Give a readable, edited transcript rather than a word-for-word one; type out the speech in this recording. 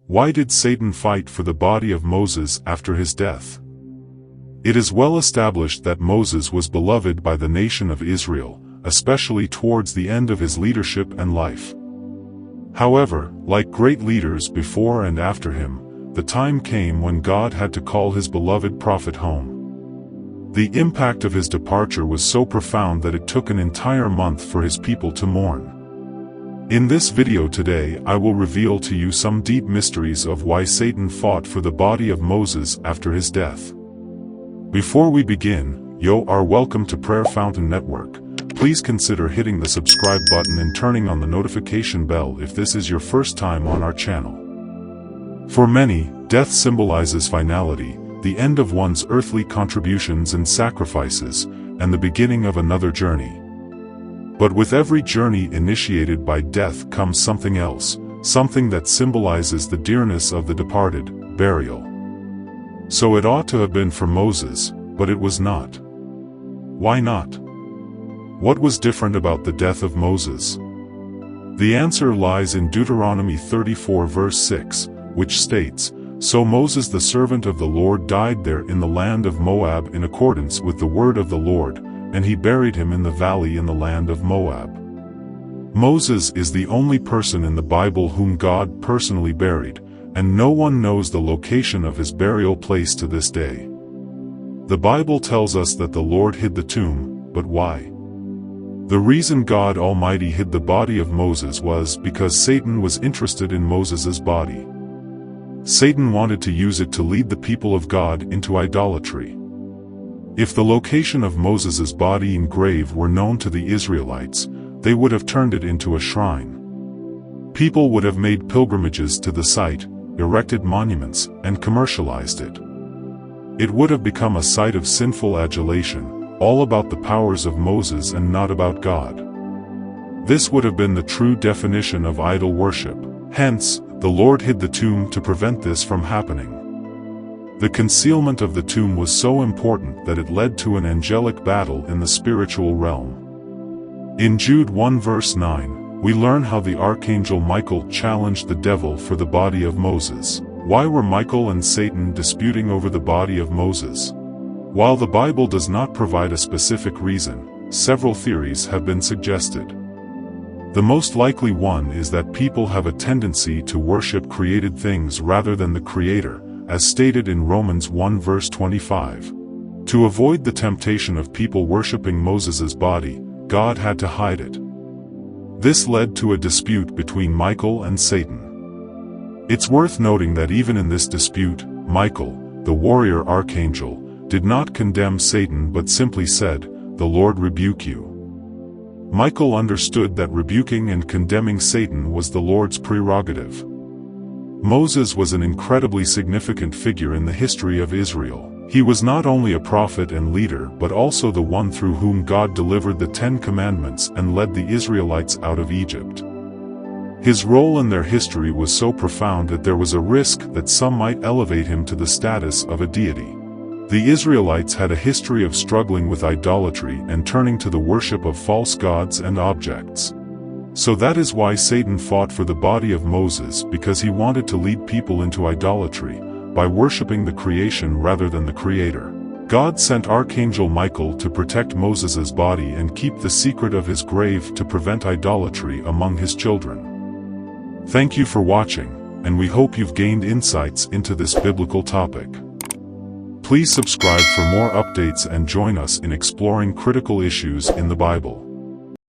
Why did Satan fight for the body of Moses after his death? It is well established that Moses was beloved by the nation of Israel, especially towards the end of his leadership and life. However, like great leaders before and after him, the time came when God had to call his beloved prophet home. The impact of his departure was so profound that it took an entire month for his people to mourn. In this video today I will reveal to you some deep mysteries of why Satan fought for the body of Moses after his death. Before we begin, you are welcome to Prayer Fountain Network. Please consider hitting the subscribe button and turning on the notification bell if this is your first time on our channel. For many, death symbolizes finality, the end of one's earthly contributions and sacrifices, and the beginning of another journey. But with every journey initiated by death comes something else, something that symbolizes the dearness of the departed, burial. So it ought to have been for Moses, but it was not. Why not? What was different about the death of Moses? The answer lies in Deuteronomy 34 verse 6, which states, "So Moses the servant of the Lord died there in the land of Moab in accordance with the word of the Lord, and he buried him in the valley in the land of Moab." Moses is the only person in the Bible whom God personally buried, and no one knows the location of his burial place to this day. The Bible tells us that the Lord hid the tomb, but why? The reason God Almighty hid the body of Moses was because Satan was interested in Moses's body. Satan wanted to use it to lead the people of God into idolatry. If the location of Moses's body and grave were known to the Israelites, they would have turned it into a shrine. People would have made pilgrimages to the site, erected monuments, and commercialized it. It would have become a site of sinful adulation, all about the powers of Moses and not about God. This would have been the true definition of idol worship. Hence, the Lord hid the tomb to prevent this from happening. The concealment of the tomb was so important that it led to an angelic battle in the spiritual realm. In Jude 1 verse 9, we learn how the archangel Michael challenged the devil for the body of Moses. Why were Michael and Satan disputing over the body of Moses? While the Bible does not provide a specific reason, several theories have been suggested. The most likely one is that people have a tendency to worship created things rather than the Creator, as stated in Romans 1 verse 25. To avoid the temptation of people worshiping Moses's body, God had to hide it. This led to a dispute between Michael and Satan. It's worth noting that even in this dispute, Michael, the warrior archangel, did not condemn Satan but simply said, "The Lord rebuke you." Michael understood that rebuking and condemning Satan was the Lord's prerogative. Moses was an incredibly significant figure in the history of Israel. He was not only a prophet and leader but also the one through whom God delivered the 10 Commandments and led the Israelites out of Egypt. His role in their history was so profound that there was a risk that some might elevate him to the status of a deity. The Israelites had a history of struggling with idolatry and turning to the worship of false gods and objects. So that is why Satan fought for the body of Moses, because he wanted to lead people into idolatry, by worshiping the creation rather than the Creator. God sent Archangel Michael to protect Moses's body and keep the secret of his grave to prevent idolatry among his children. Thank you for watching, and we hope you've gained insights into this biblical topic. Please subscribe for more updates and join us in exploring critical issues in the Bible.